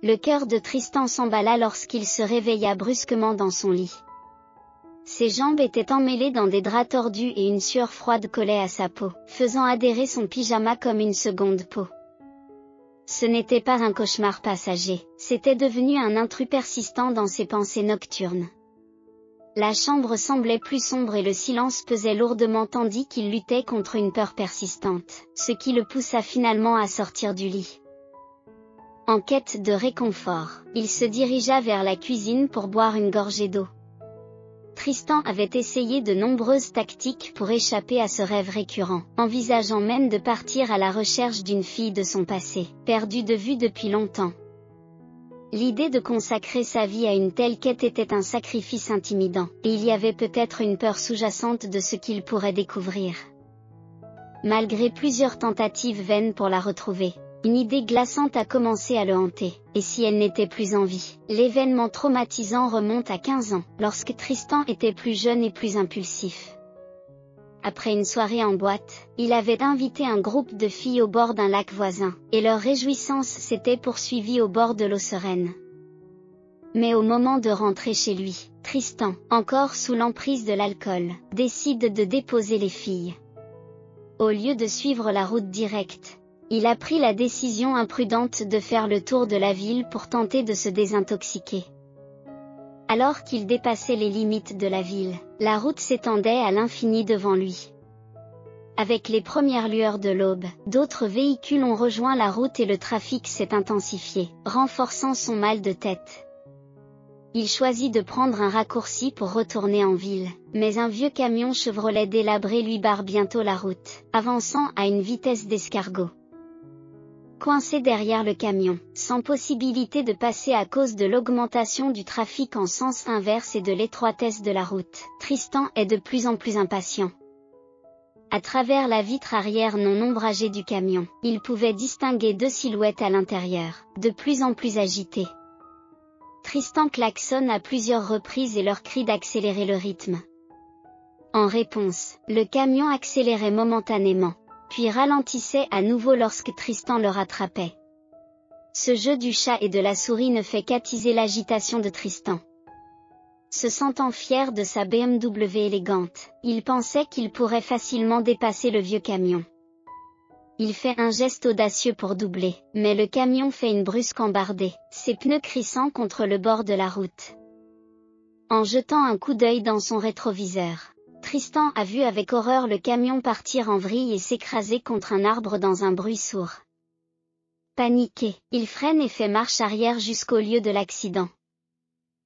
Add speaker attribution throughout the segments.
Speaker 1: Le cœur de Tristan s'emballa lorsqu'il se réveilla brusquement dans son lit. Ses jambes étaient emmêlées dans des draps tordus et une sueur froide collait à sa peau, faisant adhérer son pyjama comme une seconde peau. Ce n'était pas un cauchemar passager, c'était devenu un intrus persistant dans ses pensées nocturnes. La chambre semblait plus sombre et le silence pesait lourdement tandis qu'il luttait contre une peur persistante, ce qui le poussa finalement à sortir du lit. En quête de réconfort, il se dirigea vers la cuisine pour boire une gorgée d'eau. Tristan avait essayé de nombreuses tactiques pour échapper à ce rêve récurrent, envisageant même de partir à la recherche d'une fille de son passé, perdue de vue depuis longtemps. L'idée de consacrer sa vie à une telle quête était un sacrifice intimidant, et il y avait peut-être une peur sous-jacente de ce qu'il pourrait découvrir. Malgré plusieurs tentatives vaines pour la retrouver, une idée glaçante a commencé à le hanter, et si elle n'était plus en vie, l'événement traumatisant remonte à 15 ans, lorsque Tristan était plus jeune et plus impulsif. Après une soirée en boîte, il avait invité un groupe de filles au bord d'un lac voisin, et leur réjouissance s'était poursuivie au bord de l'eau sereine. Mais au moment de rentrer chez lui, Tristan, encore sous l'emprise de l'alcool, décide de déposer les filles. Au lieu de suivre la route directe, il a pris la décision imprudente de faire le tour de la ville pour tenter de se désintoxiquer. Alors qu'il dépassait les limites de la ville, la route s'étendait à l'infini devant lui. Avec les premières lueurs de l'aube, d'autres véhicules ont rejoint la route et le trafic s'est intensifié, renforçant son mal de tête. Il choisit de prendre un raccourci pour retourner en ville, mais un vieux camion Chevrolet délabré lui barre bientôt la route, avançant à une vitesse d'escargot. Coincé derrière le camion, sans possibilité de passer à cause de l'augmentation du trafic en sens inverse et de l'étroitesse de la route, Tristan est de plus en plus impatient. À travers la vitre arrière non ombragée du camion, il pouvait distinguer deux silhouettes à l'intérieur, de plus en plus agitées. Tristan klaxonne à plusieurs reprises et leur crie d'accélérer le rythme. En réponse, le camion accélérait momentanément, puis ralentissait à nouveau lorsque Tristan le rattrapait. Ce jeu du chat et de la souris ne fait qu'attiser l'agitation de Tristan. Se sentant fier de sa BMW élégante, il pensait qu'il pourrait facilement dépasser le vieux camion. Il fait un geste audacieux pour doubler, mais le camion fait une brusque embardée, ses pneus crissant contre le bord de la route. En jetant un coup d'œil dans son rétroviseur, Tristan a vu avec horreur le camion partir en vrille et s'écraser contre un arbre dans un bruit sourd. Paniqué, il freine et fait marche arrière jusqu'au lieu de l'accident.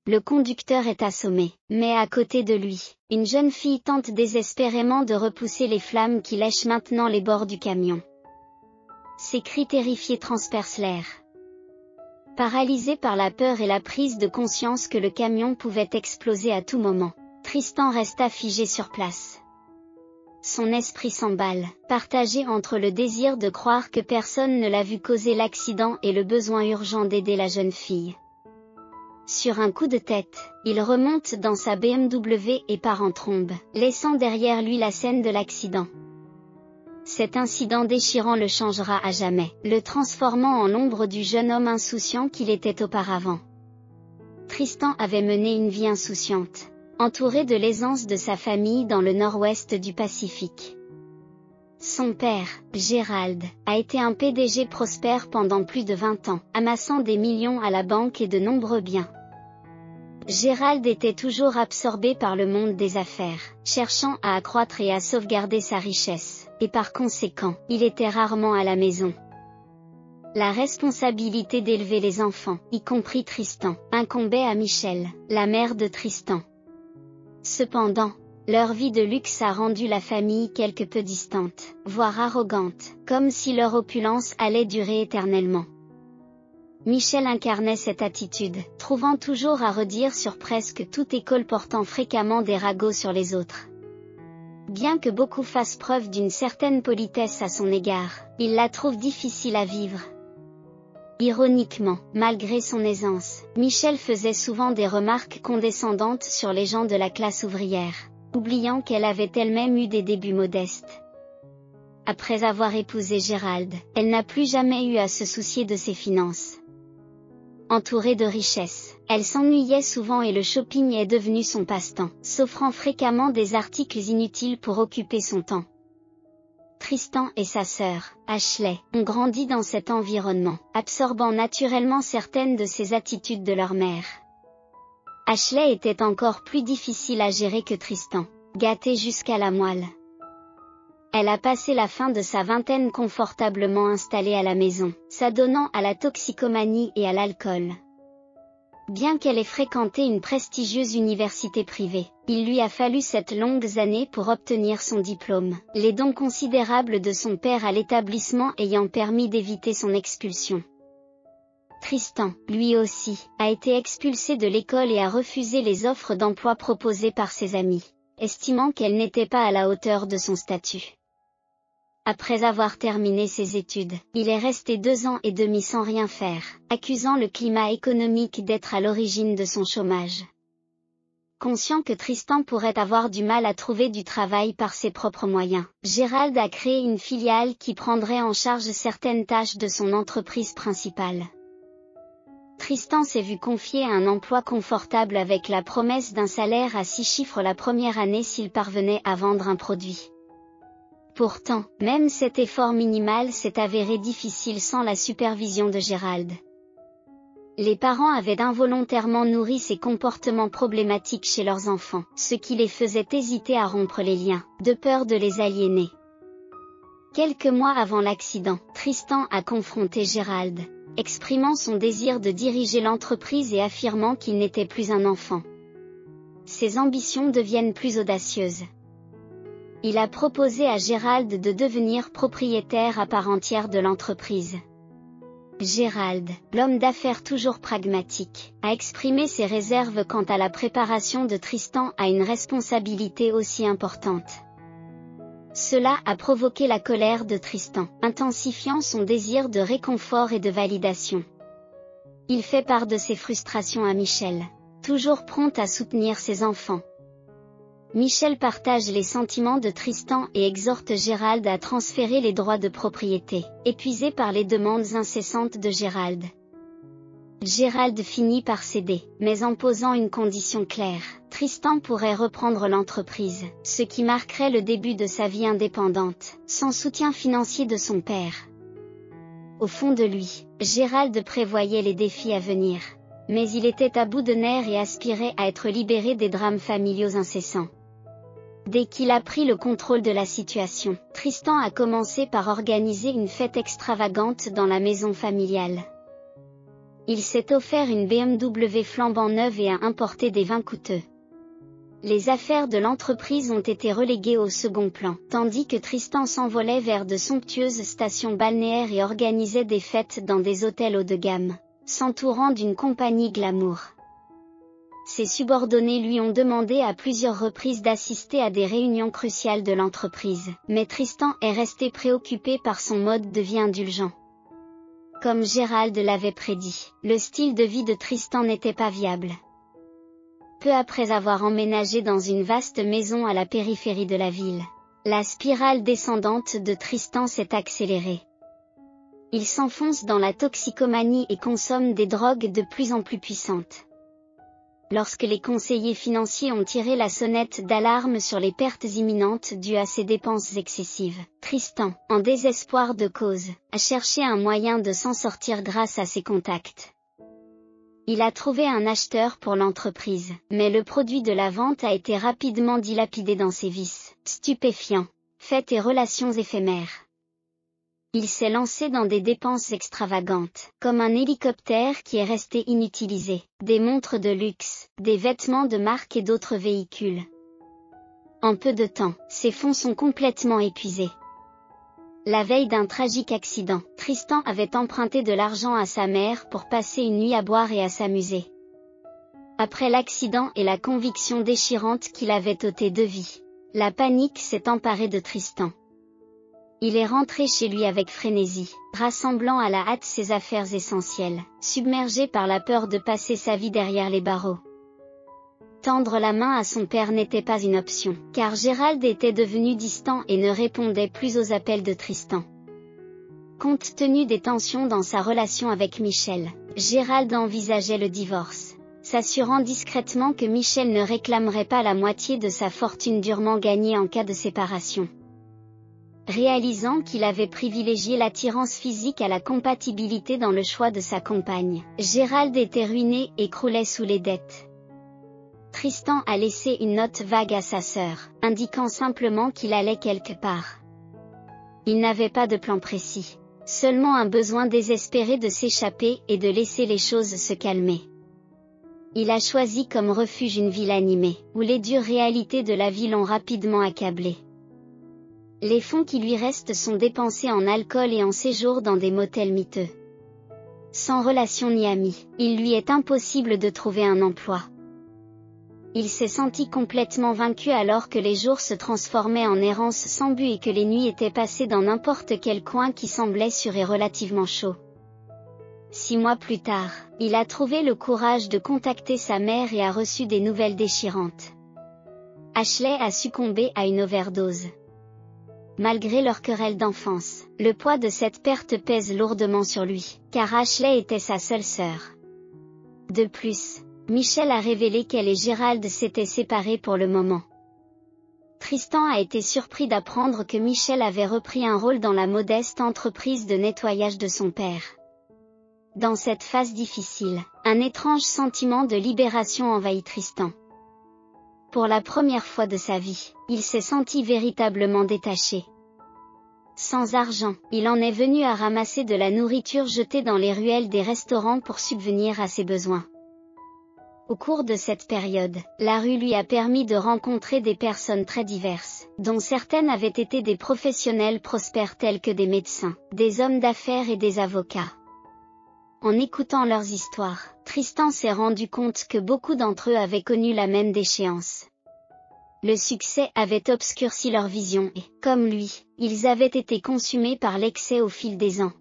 Speaker 1: Le conducteur est assommé, mais à côté de lui, une jeune fille tente désespérément de repousser les flammes qui lèchent maintenant les bords du camion. Ses cris terrifiés transpercent l'air. Paralysé par la peur et la prise de conscience que le camion pouvait exploser à tout moment, Tristan resta figé sur place. Son esprit s'emballe, partagé entre le désir de croire que personne ne l'a vu causer l'accident et le besoin urgent d'aider la jeune fille. Sur un coup de tête, il remonte dans sa BMW et part en trombe, laissant derrière lui la scène de l'accident. Cet incident déchirant le changera à jamais, le transformant en l'ombre du jeune homme insouciant qu'il était auparavant. Tristan avait mené une vie insouciante, entouré de l'aisance de sa famille dans le nord-ouest du Pacifique. Son père, Gérald, a été un PDG prospère pendant plus de 20 ans, amassant des millions à la banque et de nombreux biens. Gérald était toujours absorbé par le monde des affaires, cherchant à accroître et à sauvegarder sa richesse, et par conséquent, il était rarement à la maison. La responsabilité d'élever les enfants, y compris Tristan, incombait à Michel, la mère de Tristan. Cependant, leur vie de luxe a rendu la famille quelque peu distante, voire arrogante, comme si leur opulence allait durer éternellement. Michel incarnait cette attitude, trouvant toujours à redire sur presque toute et colportant fréquemment des ragots sur les autres. Bien que beaucoup fassent preuve d'une certaine politesse à son égard, il la trouve difficile à vivre. Ironiquement, malgré son aisance, Michel faisait souvent des remarques condescendantes sur les gens de la classe ouvrière, oubliant qu'elle avait elle-même eu des débuts modestes. Après avoir épousé Gérald, elle n'a plus jamais eu à se soucier de ses finances. entourée de richesses. Elle s'ennuyait souvent et le shopping est devenu son passe-temps, s'offrant fréquemment des articles inutiles pour occuper son temps. Tristan et sa sœur, Ashley, ont grandi dans cet environnement, absorbant naturellement certaines de ses attitudes de leur mère. Ashley était encore plus difficile à gérer que Tristan, gâtée jusqu'à la moelle. Elle a passé la fin de sa vingtaine confortablement installée à la maison, s'adonnant à la toxicomanie et à l'alcool. Bien qu'elle ait fréquenté une prestigieuse université privée, il lui a fallu 7 longues années pour obtenir son diplôme, les dons considérables de son père à l'établissement ayant permis d'éviter son expulsion. Tristan, lui aussi, a été expulsé de l'école et a refusé les offres d'emploi proposées par ses amis, estimant qu'elle n'était pas à la hauteur de son statut. Après avoir terminé ses études, il est resté 2 ans et demi sans rien faire, accusant le climat économique d'être à l'origine de son chômage. Conscient que Tristan pourrait avoir du mal à trouver du travail par ses propres moyens, Gérald a créé une filiale qui prendrait en charge certaines tâches de son entreprise principale. Tristan s'est vu confier un emploi confortable avec la promesse d'un salaire à 6 chiffres la première année s'il parvenait à vendre un produit. Pourtant, même cet effort minimal s'est avéré difficile sans la supervision de Gérald. Les parents avaient involontairement nourri ces comportements problématiques chez leurs enfants, ce qui les faisait hésiter à rompre les liens, de peur de les aliéner. Quelques mois avant l'accident, Tristan a confronté Gérald, exprimant son désir de diriger l'entreprise et affirmant qu'il n'était plus un enfant. Ses ambitions deviennent plus audacieuses. Il a proposé à Gérald de devenir propriétaire à part entière de l'entreprise. Gérald, l'homme d'affaires toujours pragmatique, a exprimé ses réserves quant à la préparation de Tristan à une responsabilité aussi importante. Cela a provoqué la colère de Tristan, intensifiant son désir de réconfort et de validation. Il fait part de ses frustrations à Michel, toujours prompte à soutenir ses enfants. Michel partage les sentiments de Tristan et exhorte Gérald à transférer les droits de propriété, épuisé par les demandes incessantes de Gérald. Gérald finit par céder, mais en posant une condition claire, Tristan pourrait reprendre l'entreprise, ce qui marquerait le début de sa vie indépendante, sans soutien financier de son père. Au fond de lui, Gérald prévoyait les défis à venir, mais il était à bout de nerfs et aspirait à être libéré des drames familiaux incessants. Dès qu'il a pris le contrôle de la situation, Tristan a commencé par organiser une fête extravagante dans la maison familiale. Il s'est offert une BMW flambant neuve et a importé des vins coûteux. Les affaires de l'entreprise ont été reléguées au second plan, tandis que Tristan s'envolait vers de somptueuses stations balnéaires et organisait des fêtes dans des hôtels haut de gamme, s'entourant d'une compagnie glamour. Ses subordonnés lui ont demandé à plusieurs reprises d'assister à des réunions cruciales de l'entreprise, mais Tristan est resté préoccupé par son mode de vie indulgent. Comme Gérald l'avait prédit, le style de vie de Tristan n'était pas viable. Peu après avoir emménagé dans une vaste maison à la périphérie de la ville, la spirale descendante de Tristan s'est accélérée. Il s'enfonce dans la toxicomanie et consomme des drogues de plus en plus puissantes. Lorsque les conseillers financiers ont tiré la sonnette d'alarme sur les pertes imminentes dues à ses dépenses excessives, Tristan, en désespoir de cause, a cherché un moyen de s'en sortir grâce à ses contacts. Il a trouvé un acheteur pour l'entreprise, mais le produit de la vente a été rapidement dilapidé dans ses vices, stupéfiants, fêtes et relations éphémères. Il s'est lancé dans des dépenses extravagantes, comme un hélicoptère qui est resté inutilisé, des montres de luxe, des vêtements de marque et d'autres véhicules. En peu de temps, ses fonds sont complètement épuisés. La veille d'un tragique accident, Tristan avait emprunté de l'argent à sa mère pour passer une nuit à boire et à s'amuser. Après l'accident et la conviction déchirante qu'il avait ôté de vie, la panique s'est emparée de Tristan. Il est rentré chez lui avec frénésie, rassemblant à la hâte ses affaires essentielles, submergé par la peur de passer sa vie derrière les barreaux. Tendre la main à son père n'était pas une option, car Gérald était devenu distant et ne répondait plus aux appels de Tristan. Compte tenu des tensions dans sa relation avec Michel, Gérald envisageait le divorce, s'assurant discrètement que Michel ne réclamerait pas la moitié de sa fortune durement gagnée en cas de séparation. Réalisant qu'il avait privilégié l'attirance physique à la compatibilité dans le choix de sa compagne, Gérald était ruiné et croulait sous les dettes. Tristan a laissé une note vague à sa sœur, indiquant simplement qu'il allait quelque part. Il n'avait pas de plan précis, seulement un besoin désespéré de s'échapper et de laisser les choses se calmer. Il a choisi comme refuge une ville animée, où les dures réalités de la vie l'ont rapidement accablé. Les fonds qui lui restent sont dépensés en alcool et en séjours dans des motels miteux. Sans relation ni amis, il lui est impossible de trouver un emploi. Il s'est senti complètement vaincu alors que les jours se transformaient en errance sans but et que les nuits étaient passées dans n'importe quel coin qui semblait sûr et relativement chaud. 6 mois plus tard, il a trouvé le courage de contacter sa mère et a reçu des nouvelles déchirantes. Ashley a succombé à une overdose. Malgré leur querelle d'enfance, le poids de cette perte pèse lourdement sur lui, car Ashley était sa seule sœur. De plus, Michel a révélé qu'elle et Gérald s'étaient séparés pour le moment. Tristan a été surpris d'apprendre que Michel avait repris un rôle dans la modeste entreprise de nettoyage de son père. Dans cette phase difficile, un étrange sentiment de libération envahit Tristan. Pour la première fois de sa vie, il s'est senti véritablement détaché. Sans argent, il en est venu à ramasser de la nourriture jetée dans les ruelles des restaurants pour subvenir à ses besoins. Au cours de cette période, la rue lui a permis de rencontrer des personnes très diverses, dont certaines avaient été des professionnels prospères tels que des médecins, des hommes d'affaires et des avocats. En écoutant leurs histoires, Tristan s'est rendu compte que beaucoup d'entre eux avaient connu la même déchéance. Le succès avait obscurci leur vision et, comme lui, ils avaient été consumés par l'excès au fil des ans.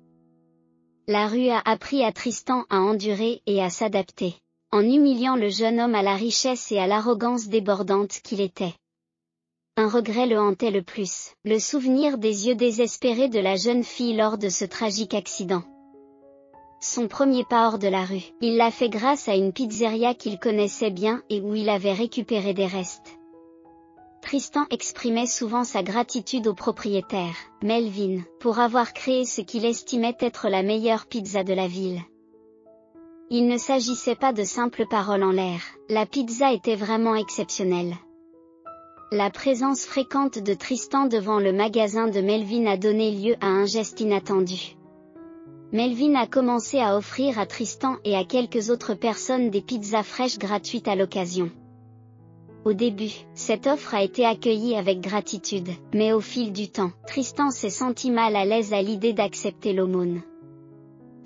Speaker 1: La rue a appris à Tristan à endurer et à s'adapter, en humiliant le jeune homme à la richesse et à l'arrogance débordante qu'il était. Un regret le hantait le plus, le souvenir des yeux désespérés de la jeune fille lors de ce tragique accident. Son premier pas hors de la rue, il l'a fait grâce à une pizzeria qu'il connaissait bien et où il avait récupéré des restes. Tristan exprimait souvent sa gratitude au propriétaire, Melvin, pour avoir créé ce qu'il estimait être la meilleure pizza de la ville. Il ne s'agissait pas de simples paroles en l'air, la pizza était vraiment exceptionnelle. La présence fréquente de Tristan devant le magasin de Melvin a donné lieu à un geste inattendu. Melvin a commencé à offrir à Tristan et à quelques autres personnes des pizzas fraîches gratuites à l'occasion. Au début, cette offre a été accueillie avec gratitude, mais au fil du temps, Tristan s'est senti mal à l'aise à l'idée d'accepter l'aumône.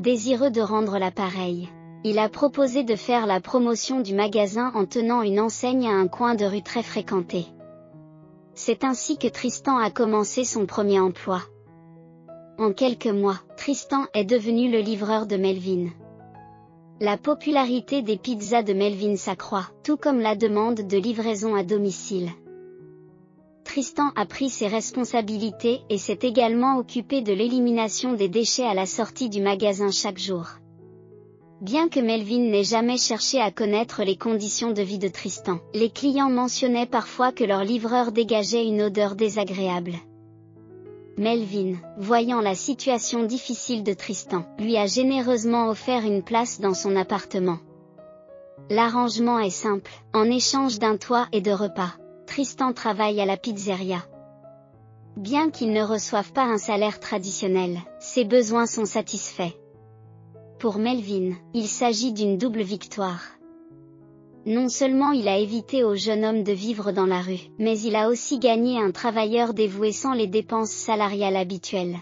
Speaker 1: Désireux de rendre l'appareil, il a proposé de faire la promotion du magasin en tenant une enseigne à un coin de rue très fréquenté. C'est ainsi que Tristan a commencé son premier emploi. En quelques mois, Tristan est devenu le livreur de Melvin. La popularité des pizzas de Melvin s'accroît, tout comme la demande de livraison à domicile. Tristan a pris ses responsabilités et s'est également occupé de l'élimination des déchets à la sortie du magasin chaque jour. Bien que Melvin n'ait jamais cherché à connaître les conditions de vie de Tristan, les clients mentionnaient parfois que leur livreur dégageait une odeur désagréable. Melvin, voyant la situation difficile de Tristan, lui a généreusement offert une place dans son appartement. L'arrangement est simple, en échange d'un toit et de repas, Tristan travaille à la pizzeria. Bien qu'il ne reçoive pas un salaire traditionnel, ses besoins sont satisfaits. Pour Melvin, il s'agit d'une double victoire. Non seulement il a évité au jeune homme de vivre dans la rue, mais il a aussi gagné un travailleur dévoué sans les dépenses salariales habituelles.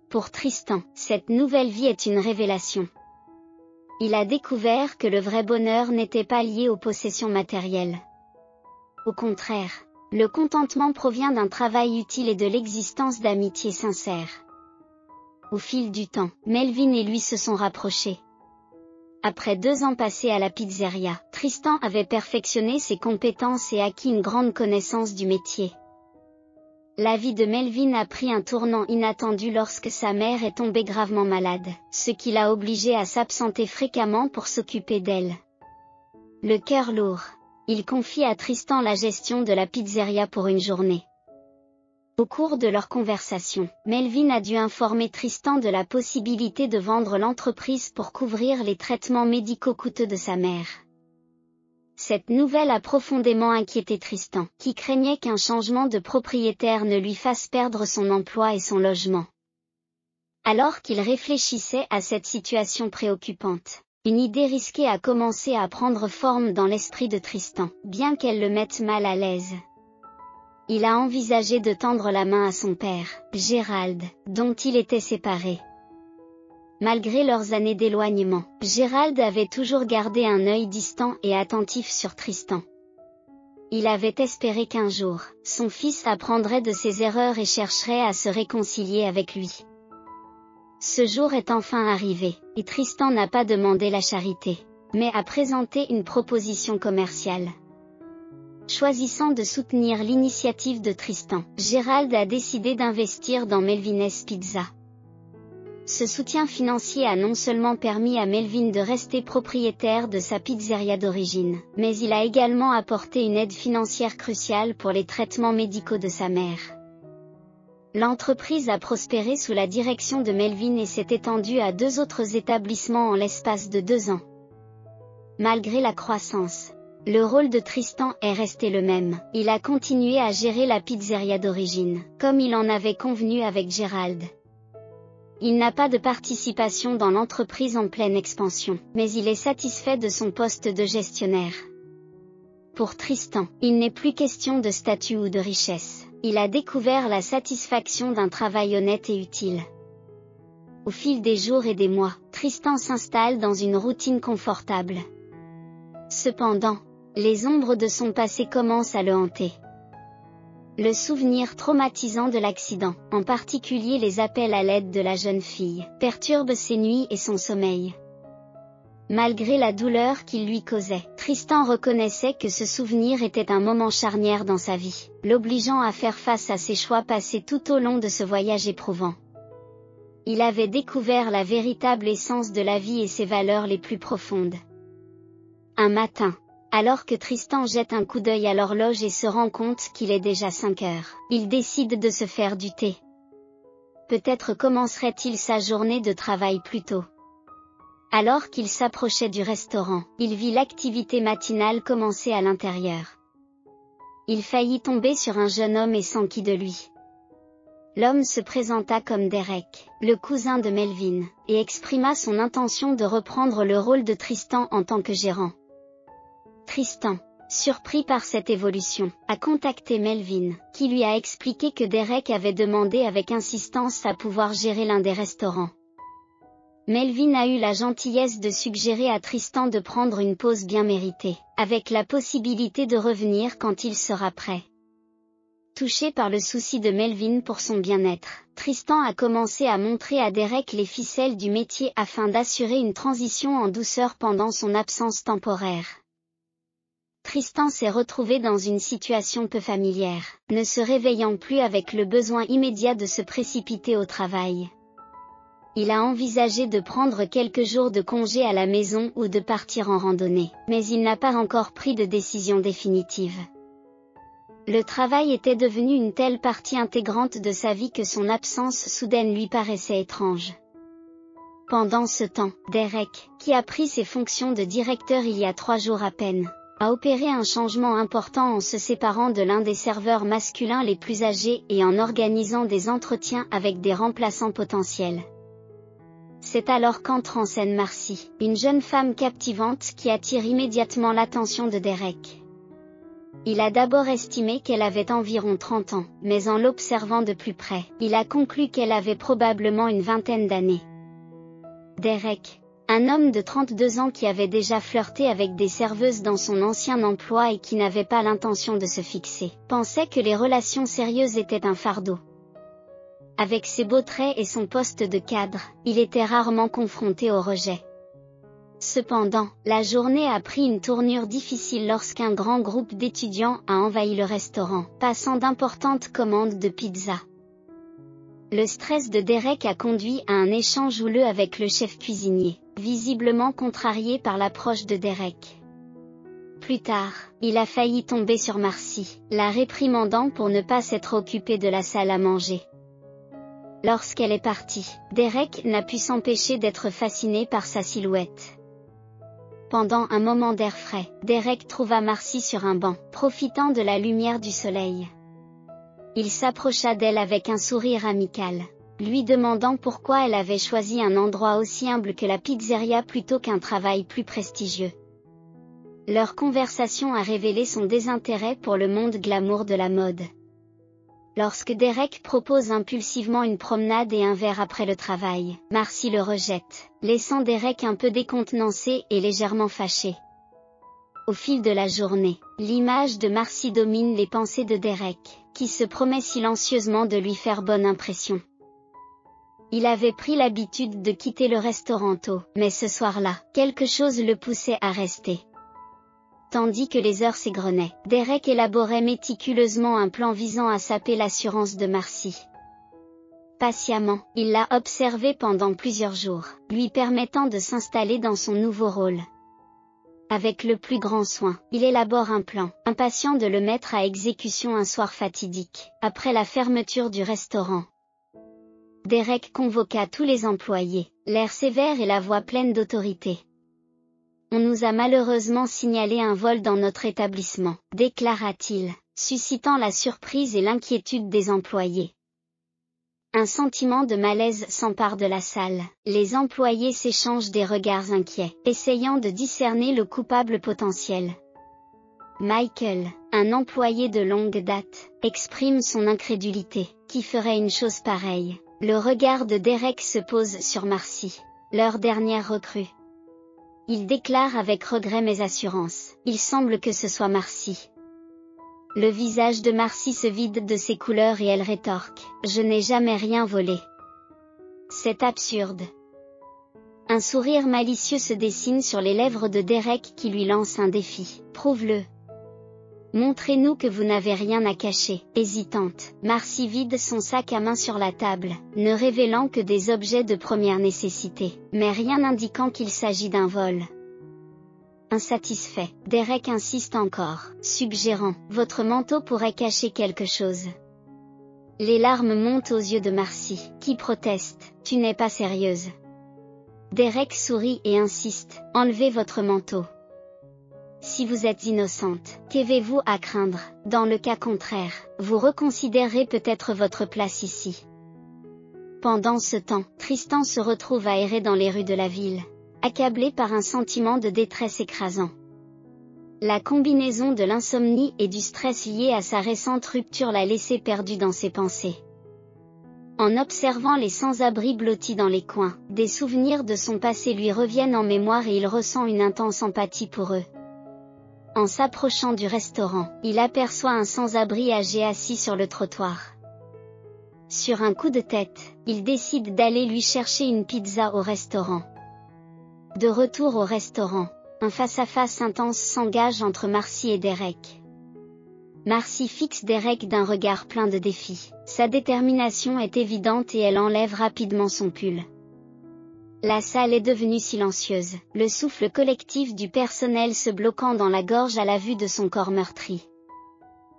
Speaker 1: Pour Tristan, cette nouvelle vie est une révélation. Il a découvert que le vrai bonheur n'était pas lié aux possessions matérielles. Au contraire, le contentement provient d'un travail utile et de l'existence d'amitiés sincères. Au fil du temps, Melvin et lui se sont rapprochés. Après 2 ans passés à la pizzeria, Tristan avait perfectionné ses compétences et acquis une grande connaissance du métier. La vie de Melvin a pris un tournant inattendu lorsque sa mère est tombée gravement malade, ce qui l'a obligé à s'absenter fréquemment pour s'occuper d'elle. Le cœur lourd, il confie à Tristan la gestion de la pizzeria pour une journée. Au cours de leur conversation, Melvin a dû informer Tristan de la possibilité de vendre l'entreprise pour couvrir les traitements médicaux coûteux de sa mère. Cette nouvelle a profondément inquiété Tristan, qui craignait qu'un changement de propriétaire ne lui fasse perdre son emploi et son logement. Alors qu'il réfléchissait à cette situation préoccupante, une idée risquée a commencé à prendre forme dans l'esprit de Tristan, bien qu'elle le mette mal à l'aise. Il a envisagé de tendre la main à son père, Gérald, dont il était séparé. Malgré leurs années d'éloignement, Gérald avait toujours gardé un œil distant et attentif sur Tristan. Il avait espéré qu'un jour, son fils apprendrait de ses erreurs et chercherait à se réconcilier avec lui. Ce jour est enfin arrivé, et Tristan n'a pas demandé la charité, mais a présenté une proposition commerciale. Choisissant de soutenir l'initiative de Tristan, Gérald a décidé d'investir dans Melvin's Pizza. Ce soutien financier a non seulement permis à Melvin de rester propriétaire de sa pizzeria d'origine, mais il a également apporté une aide financière cruciale pour les traitements médicaux de sa mère. L'entreprise a prospéré sous la direction de Melvin et s'est étendue à 2 autres établissements en l'espace de 2 ans. Malgré la croissance, le rôle de Tristan est resté le même. Il a continué à gérer la pizzeria d'origine, comme il en avait convenu avec Gérald. Il n'a pas de participation dans l'entreprise en pleine expansion, mais il est satisfait de son poste de gestionnaire. Pour Tristan, il n'est plus question de statut ou de richesse. Il a découvert la satisfaction d'un travail honnête et utile. Au fil des jours et des mois, Tristan s'installe dans une routine confortable. Cependant, les ombres de son passé commencent à le hanter. Le souvenir traumatisant de l'accident, en particulier les appels à l'aide de la jeune fille, perturbe ses nuits et son sommeil. Malgré la douleur qu'il lui causait, Tristan reconnaissait que ce souvenir était un moment charnière dans sa vie, l'obligeant à faire face à ses choix passés tout au long de ce voyage éprouvant. Il avait découvert la véritable essence de la vie et ses valeurs les plus profondes. Un matin, alors que Tristan jette un coup d'œil à l'horloge et se rend compte qu'il est déjà 5 heures, il décide de se faire du thé. Peut-être commencerait-il sa journée de travail plus tôt. Alors qu'il s'approchait du restaurant, il vit l'activité matinale commencer à l'intérieur. Il faillit tomber sur un jeune homme et s'enquit de lui. L'homme se présenta comme Derek, le cousin de Melvin, et exprima son intention de reprendre le rôle de Tristan en tant que gérant. Tristan, surpris par cette évolution, a contacté Melvin, qui lui a expliqué que Derek avait demandé avec insistance à pouvoir gérer l'un des restaurants. Melvin a eu la gentillesse de suggérer à Tristan de prendre une pause bien méritée, avec la possibilité de revenir quand il sera prêt. Touché par le souci de Melvin pour son bien-être, Tristan a commencé à montrer à Derek les ficelles du métier afin d'assurer une transition en douceur pendant son absence temporaire. Tristan s'est retrouvé dans une situation peu familière, ne se réveillant plus avec le besoin immédiat de se précipiter au travail. Il a envisagé de prendre quelques jours de congé à la maison ou de partir en randonnée, mais il n'a pas encore pris de décision définitive. Le travail était devenu une telle partie intégrante de sa vie que son absence soudaine lui paraissait étrange. Pendant ce temps, Derek, qui a pris ses fonctions de directeur il y a 3 jours à peine, a opéré un changement important en se séparant de l'un des serveurs masculins les plus âgés et en organisant des entretiens avec des remplaçants potentiels. C'est alors qu'entre en scène Marcy, une jeune femme captivante qui attire immédiatement l'attention de Derek. Il a d'abord estimé qu'elle avait environ 30 ans, mais en l'observant de plus près, il a conclu qu'elle avait probablement une vingtaine d'années. Derek, un homme de 32 ans qui avait déjà flirté avec des serveuses dans son ancien emploi et qui n'avait pas l'intention de se fixer, pensait que les relations sérieuses étaient un fardeau. Avec ses beaux traits et son poste de cadre, il était rarement confronté au rejet. Cependant, la journée a pris une tournure difficile lorsqu'un grand groupe d'étudiants a envahi le restaurant, passant d'importantes commandes de pizza. Le stress de Derek a conduit à un échange houleux avec le chef cuisinier, visiblement contrarié par l'approche de Derek. Plus tard, il a failli tomber sur Marcy, la réprimandant pour ne pas s'être occupée de la salle à manger. Lorsqu'elle est partie, Derek n'a pu s'empêcher d'être fasciné par sa silhouette. Pendant un moment d'air frais, Derek trouva Marcy sur un banc, profitant de la lumière du soleil. Il s'approcha d'elle avec un sourire amical, lui demandant pourquoi elle avait choisi un endroit aussi humble que la pizzeria plutôt qu'un travail plus prestigieux. Leur conversation a révélé son désintérêt pour le monde glamour de la mode. Lorsque Derek propose impulsivement une promenade et un verre après le travail, Marcy le rejette, laissant Derek un peu décontenancé et légèrement fâché. Au fil de la journée, l'image de Marcy domine les pensées de Derek, qui se promet silencieusement de lui faire bonne impression. Il avait pris l'habitude de quitter le restaurant tôt, mais ce soir-là, quelque chose le poussait à rester. Tandis que les heures s'égrenaient, Derek élaborait méticuleusement un plan visant à saper l'assurance de Marcy. Patiemment, il l'a observée pendant plusieurs jours, lui permettant de s'installer dans son nouveau rôle. Avec le plus grand soin, il élabore un plan, impatient de le mettre à exécution un soir fatidique, après la fermeture du restaurant. Derek convoqua tous les employés, l'air sévère et la voix pleine d'autorité. « On nous a malheureusement signalé un vol dans notre établissement, déclara-t-il, suscitant la surprise et l'inquiétude des employés. Un sentiment de malaise s'empare de la salle, les employés s'échangent des regards inquiets, essayant de discerner le coupable potentiel. Michael, un employé de longue date, exprime son incrédulité. Qui ferait une chose pareille? Le regard de Derek se pose sur Marcy, leur dernière recrue. Il déclare avec regret mais assurance, il semble que ce soit Marcy. Le visage de Marcy se vide de ses couleurs et elle rétorque, je n'ai jamais rien volé. C'est absurde. Un sourire malicieux se dessine sur les lèvres de Derek qui lui lance un défi, prouve-le. Montrez-nous que vous n'avez rien à cacher. Hésitante, Marcy vide son sac à main sur la table, ne révélant que des objets de première nécessité, mais rien n'indiquant qu'il s'agit d'un vol. Insatisfait, Derek insiste encore, suggérant, votre manteau pourrait cacher quelque chose. Les larmes montent aux yeux de Marcy, qui proteste, tu n'es pas sérieuse. Derek sourit et insiste, enlevez votre manteau. Si vous êtes innocente, qu'avez-vous à craindre? Dans le cas contraire, vous reconsidérerez peut-être votre place ici. Pendant ce temps, Tristan se retrouve à errer dans les rues de la ville, accablé par un sentiment de détresse écrasant. La combinaison de l'insomnie et du stress lié à sa récente rupture l'a laissé perdu dans ses pensées. En observant les sans-abri blottis dans les coins, des souvenirs de son passé lui reviennent en mémoire et il ressent une intense empathie pour eux. En s'approchant du restaurant, il aperçoit un sans-abri âgé assis sur le trottoir. Sur un coup de tête, il décide d'aller lui chercher une pizza au restaurant. De retour au restaurant, un face-à-face intense s'engage entre Marcy et Derek. Marcy fixe Derek d'un regard plein de défi. Sa détermination est évidente et elle enlève rapidement son pull. La salle est devenue silencieuse, le souffle collectif du personnel se bloquant dans la gorge à la vue de son corps meurtri.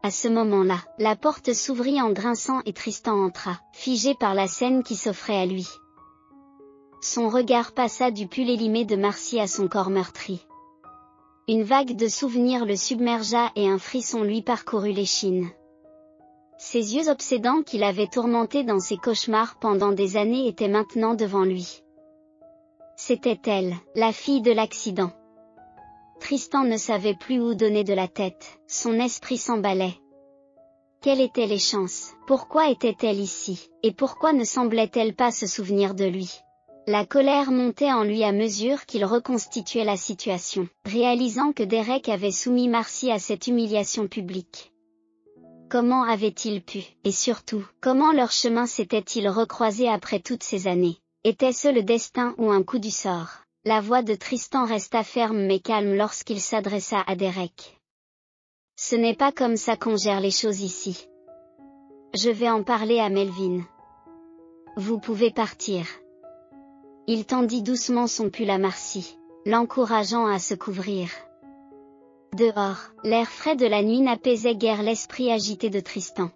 Speaker 1: À ce moment-là, la porte s'ouvrit en grinçant et Tristan entra, figé par la scène qui s'offrait à lui. Son regard passa du pull élimé de Marcy à son corps meurtri. Une vague de souvenirs le submergea et un frisson lui parcourut l'échine. Ses yeux obsédants qu'il avait tourmentés dans ses cauchemars pendant des années étaient maintenant devant lui. C'était elle, la fille de l'accident. Tristan ne savait plus où donner de la tête, son esprit s'emballait. Quelles étaient les chances? Pourquoi était-elle ici? Et pourquoi ne semblait-elle pas se souvenir de lui? La colère montait en lui à mesure qu'il reconstituait la situation, réalisant que Derek avait soumis Marcy à cette humiliation publique. Comment avait-il pu? Et surtout, comment leur chemin s'était-il recroisé après toutes ces années? Était-ce le destin ou un coup du sort? La voix de Tristan resta ferme mais calme lorsqu'il s'adressa à Derek. Ce n'est pas comme ça qu'on gère les choses ici. Je vais en parler à Melvin. Vous pouvez partir. Il tendit doucement son pull à Marcy, l'encourageant à se couvrir. Dehors, l'air frais de la nuit n'apaisait guère l'esprit agité de Tristan.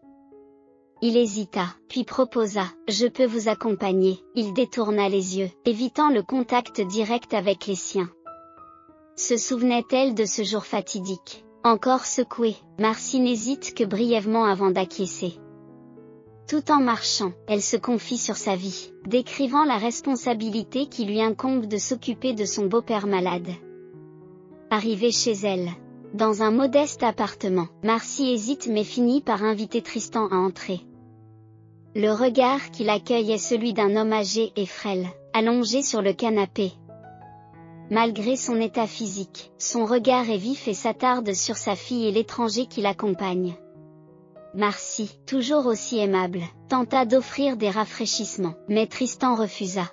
Speaker 1: Il hésita, puis proposa « Je peux vous accompagner ». Il détourna les yeux, évitant le contact direct avec les siens. Se souvenait-elle de ce jour fatidique? Encore secouée, Marcy n'hésite que brièvement avant d'acquiescer. Tout en marchant, elle se confie sur sa vie, décrivant la responsabilité qui lui incombe de s'occuper de son beau-père malade. Arrivée chez elle, dans un modeste appartement, Marcy hésite mais finit par inviter Tristan à entrer. Le regard qui l'accueille est celui d'un homme âgé et frêle, allongé sur le canapé. Malgré son état physique, son regard est vif et s'attarde sur sa fille et l'étranger qui l'accompagne. Marcy, toujours aussi aimable, tenta d'offrir des rafraîchissements, mais Tristan refusa.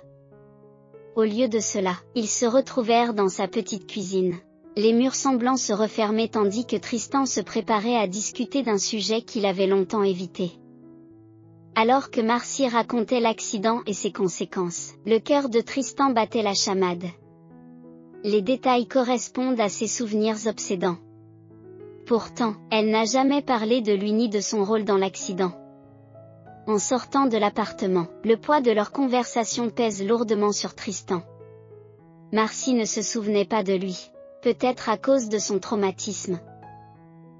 Speaker 1: Au lieu de cela, ils se retrouvèrent dans sa petite cuisine. Les murs semblants se refermaient tandis que Tristan se préparait à discuter d'un sujet qu'il avait longtemps évité. Alors que Marcy racontait l'accident et ses conséquences, le cœur de Tristan battait la chamade. Les détails correspondent à ses souvenirs obsédants. Pourtant, elle n'a jamais parlé de lui ni de son rôle dans l'accident. En sortant de l'appartement, le poids de leur conversation pèse lourdement sur Tristan. Marcy ne se souvenait pas de lui. Peut-être à cause de son traumatisme.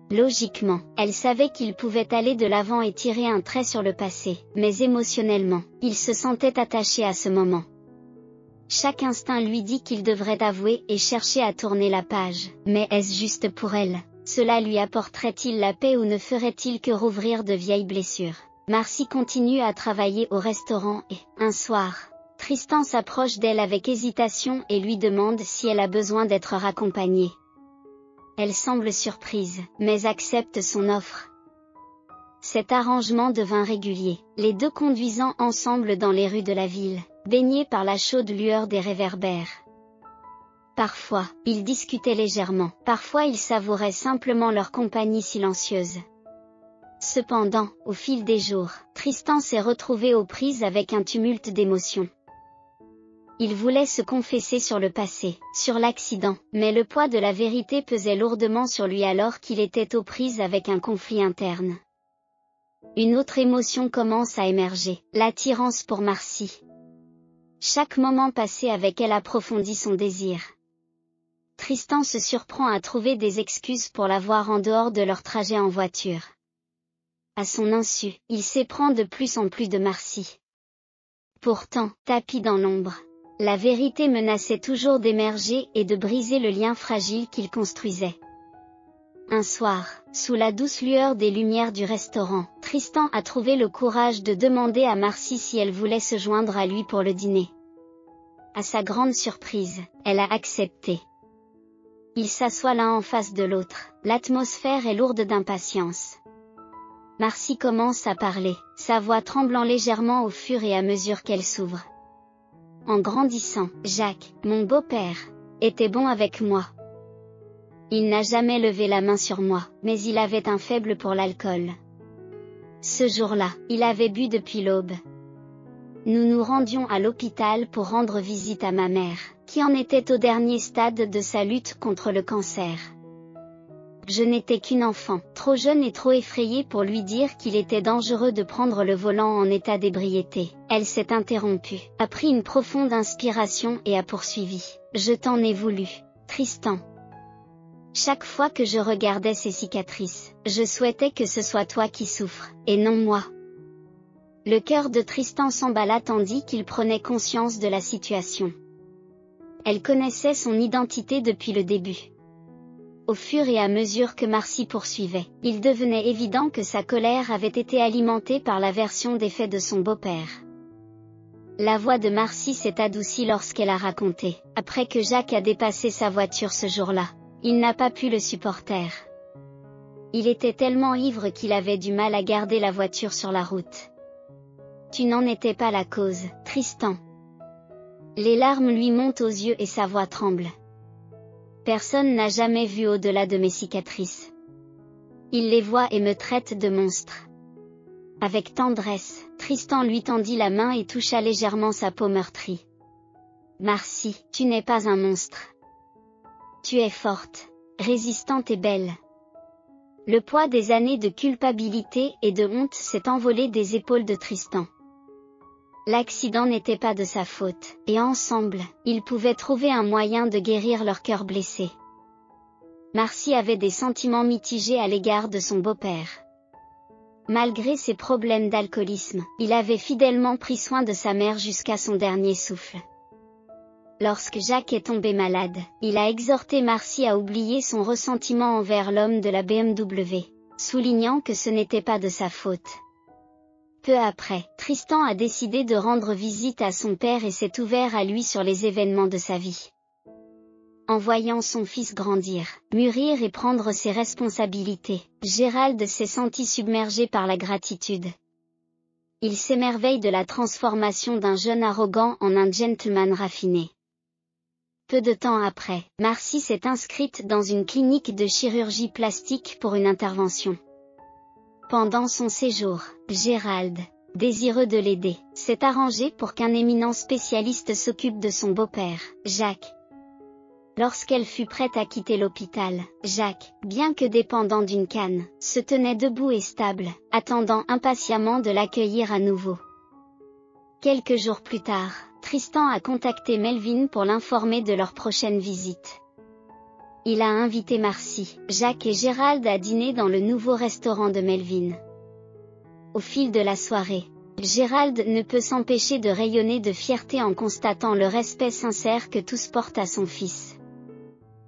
Speaker 1: Logiquement, elle savait qu'il pouvait aller de l'avant et tirer un trait sur le passé, mais émotionnellement, il se sentait attaché à ce moment. Chaque instinct lui dit qu'il devrait avouer et chercher à tourner la page, mais est-ce juste pour elle? Cela lui apporterait-il la paix ou ne ferait-il que rouvrir de vieilles blessures? Marcy continue à travailler au restaurant et, un soir, Tristan s'approche d'elle avec hésitation et lui demande si elle a besoin d'être raccompagnée. Elle semble surprise, mais accepte son offre. Cet arrangement devint régulier, les deux conduisant ensemble dans les rues de la ville, baignés par la chaude lueur des réverbères. Parfois, ils discutaient légèrement, parfois ils savouraient simplement leur compagnie silencieuse. Cependant, au fil des jours, Tristan s'est retrouvé aux prises avec un tumulte d'émotions. Il voulait se confesser sur le passé, sur l'accident, mais le poids de la vérité pesait lourdement sur lui alors qu'il était aux prises avec un conflit interne. Une autre émotion commence à émerger, l'attirance pour Marcy. Chaque moment passé avec elle approfondit son désir. Tristan se surprend à trouver des excuses pour la voir en dehors de leur trajet en voiture. À son insu, il s'éprend de plus en plus de Marcy. Pourtant, tapis dans l'ombre, la vérité menaçait toujours d'émerger et de briser le lien fragile qu'ils construisaient. Un soir, sous la douce lueur des lumières du restaurant, Tristan a trouvé le courage de demander à Marcy si elle voulait se joindre à lui pour le dîner. À sa grande surprise, elle a accepté. Ils s'assoient l'un en face de l'autre, l'atmosphère est lourde d'impatience. Marcy commence à parler, sa voix tremblant légèrement au fur et à mesure qu'elle s'ouvre. En grandissant, Jacques, mon beau-père, était bon avec moi. Il n'a jamais levé la main sur moi, mais il avait un faible pour l'alcool. Ce jour-là, il avait bu depuis l'aube. Nous nous rendions à l'hôpital pour rendre visite à ma mère, qui en était au dernier stade de sa lutte contre le cancer. Je n'étais qu'une enfant, trop jeune et trop effrayée pour lui dire qu'il était dangereux de prendre le volant en état d'ébriété. Elle s'est interrompue, a pris une profonde inspiration et a poursuivi. Je t'en ai voulu, Tristan. Chaque fois que je regardais ces cicatrices, je souhaitais que ce soit toi qui souffres, et non moi. Le cœur de Tristan s'emballa tandis qu'il prenait conscience de la situation. Elle connaissait son identité depuis le début. Au fur et à mesure que Marcy poursuivait, il devenait évident que sa colère avait été alimentée par la version des faits de son beau-père. La voix de Marcy s'est adoucie lorsqu'elle a raconté, après que Jacques a dépassé sa voiture ce jour-là, il n'a pas pu le supporter. Il était tellement ivre qu'il avait du mal à garder la voiture sur la route. Tu n'en étais pas la cause, Tristan. Les larmes lui montent aux yeux et sa voix tremble. Personne n'a jamais vu au-delà de mes cicatrices. Il les voit et me traite de monstre. Avec tendresse, Tristan lui tendit la main et toucha légèrement sa peau meurtrie. Marcy, tu n'es pas un monstre. Tu es forte, résistante et belle. Le poids des années de culpabilité et de honte s'est envolé des épaules de Tristan. L'accident n'était pas de sa faute, et ensemble, ils pouvaient trouver un moyen de guérir leur cœur blessé. Marcy avait des sentiments mitigés à l'égard de son beau-père. Malgré ses problèmes d'alcoolisme, il avait fidèlement pris soin de sa mère jusqu'à son dernier souffle. Lorsque Jacques est tombé malade, il a exhorté Marcy à oublier son ressentiment envers l'homme de la BMW, soulignant que ce n'était pas de sa faute. Peu après, Tristan a décidé de rendre visite à son père et s'est ouvert à lui sur les événements de sa vie. En voyant son fils grandir, mûrir et prendre ses responsabilités, Gérald s'est senti submergé par la gratitude. Il s'émerveille de la transformation d'un jeune arrogant en un gentleman raffiné. Peu de temps après, Marcy s'est inscrite dans une clinique de chirurgie plastique pour une intervention. Pendant son séjour, Gérald, désireux de l'aider, s'est arrangé pour qu'un éminent spécialiste s'occupe de son beau-père, Jacques. Lorsqu'elle fut prête à quitter l'hôpital, Jacques, bien que dépendant d'une canne, se tenait debout et stable, attendant impatiemment de l'accueillir à nouveau. Quelques jours plus tard, Tristan a contacté Melvin pour l'informer de leur prochaine visite. Il a invité Marcy, Jacques et Gérald à dîner dans le nouveau restaurant de Melvin. Au fil de la soirée, Gérald ne peut s'empêcher de rayonner de fierté en constatant le respect sincère que tous portent à son fils.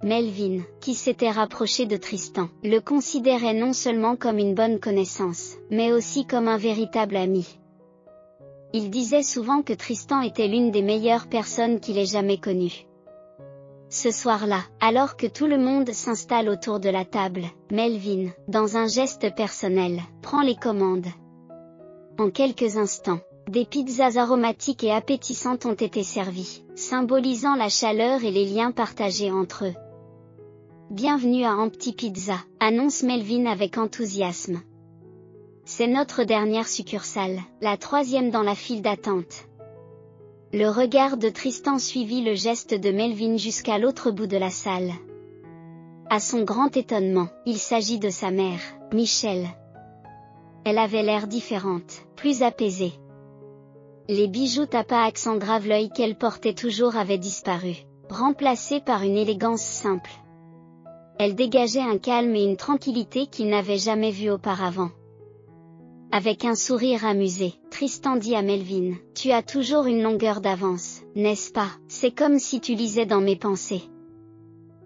Speaker 1: Melvin, qui s'était rapproché de Tristan, le considérait non seulement comme une bonne connaissance, mais aussi comme un véritable ami. Il disait souvent que Tristan était l'une des meilleures personnes qu'il ait jamais connues. Ce soir-là, alors que tout le monde s'installe autour de la table, Melvin, dans un geste personnel, prend les commandes. En quelques instants, des pizzas aromatiques et appétissantes ont été servies, symbolisant la chaleur et les liens partagés entre eux. Bienvenue à Empty Pizza, annonce Melvin avec enthousiasme. C'est notre dernière succursale, la 3e dans la file d'attente. Le regard de Tristan suivit le geste de Melvin jusqu'à l'autre bout de la salle. À son grand étonnement, il s'agit de sa mère, Michelle. Elle avait l'air différente, plus apaisée. Les bijoux tapa accent grave l'œil qu'elle portait toujours avaient disparu, remplacés par une élégance simple. Elle dégageait un calme et une tranquillité qu'il n'avait jamais vus auparavant. Avec un sourire amusé, Tristan dit à Melvin, « Tu as toujours une longueur d'avance, n'est-ce pas? C'est comme si tu lisais dans mes pensées. »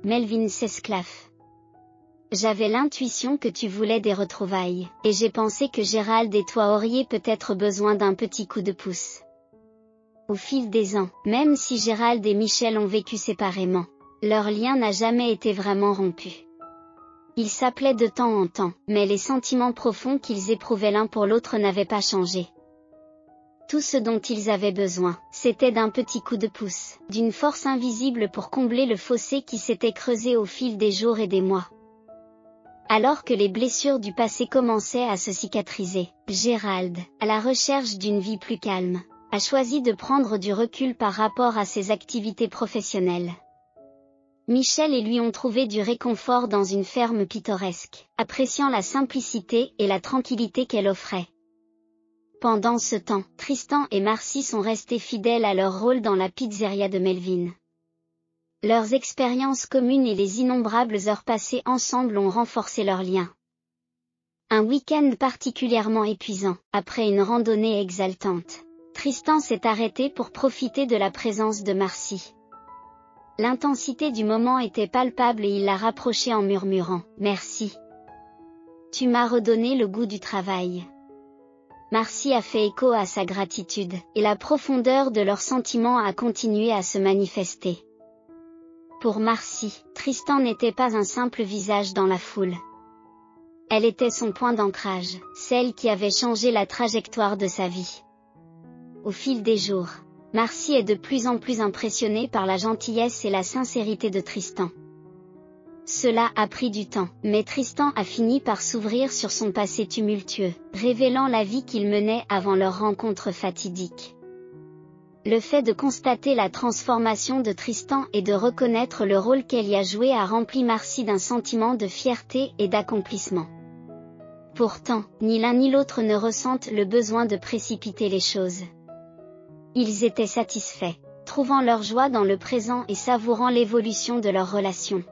Speaker 1: Melvin s'esclaffe. « J'avais l'intuition que tu voulais des retrouvailles, et j'ai pensé que Gérald et toi auriez peut-être besoin d'un petit coup de pouce. » Au fil des ans, même si Gérald et Michel ont vécu séparément, leur lien n'a jamais été vraiment rompu. Ils s'appelaient de temps en temps, mais les sentiments profonds qu'ils éprouvaient l'un pour l'autre n'avaient pas changé. Tout ce dont ils avaient besoin, c'était d'un petit coup de pouce, d'une force invisible pour combler le fossé qui s'était creusé au fil des jours et des mois. Alors que les blessures du passé commençaient à se cicatriser, Gérald, à la recherche d'une vie plus calme, a choisi de prendre du recul par rapport à ses activités professionnelles. Michel et lui ont trouvé du réconfort dans une ferme pittoresque, appréciant la simplicité et la tranquillité qu'elle offrait. Pendant ce temps, Tristan et Marcy sont restés fidèles à leur rôle dans la pizzeria de Melvin. Leurs expériences communes et les innombrables heures passées ensemble ont renforcé leurs liens. Un week-end particulièrement épuisant, après une randonnée exaltante, Tristan s'est arrêté pour profiter de la présence de Marcy. L'intensité du moment était palpable et il l'a rapprochée en murmurant « Merci. Tu m'as redonné le goût du travail. » Marcy a fait écho à sa gratitude, et la profondeur de leurs sentiments a continué à se manifester. Pour Marcy, Tristan n'était pas un simple visage dans la foule. Elle était son point d'ancrage, celle qui avait changé la trajectoire de sa vie. Au fil des jours, Marcy est de plus en plus impressionnée par la gentillesse et la sincérité de Tristan. Cela a pris du temps, mais Tristan a fini par s'ouvrir sur son passé tumultueux, révélant la vie qu'il menait avant leur rencontre fatidique. Le fait de constater la transformation de Tristan et de reconnaître le rôle qu'elle y a joué a rempli Marcy d'un sentiment de fierté et d'accomplissement. Pourtant, ni l'un ni l'autre ne ressentent le besoin de précipiter les choses. Ils étaient satisfaits, trouvant leur joie dans le présent et savourant l'évolution de leur relation.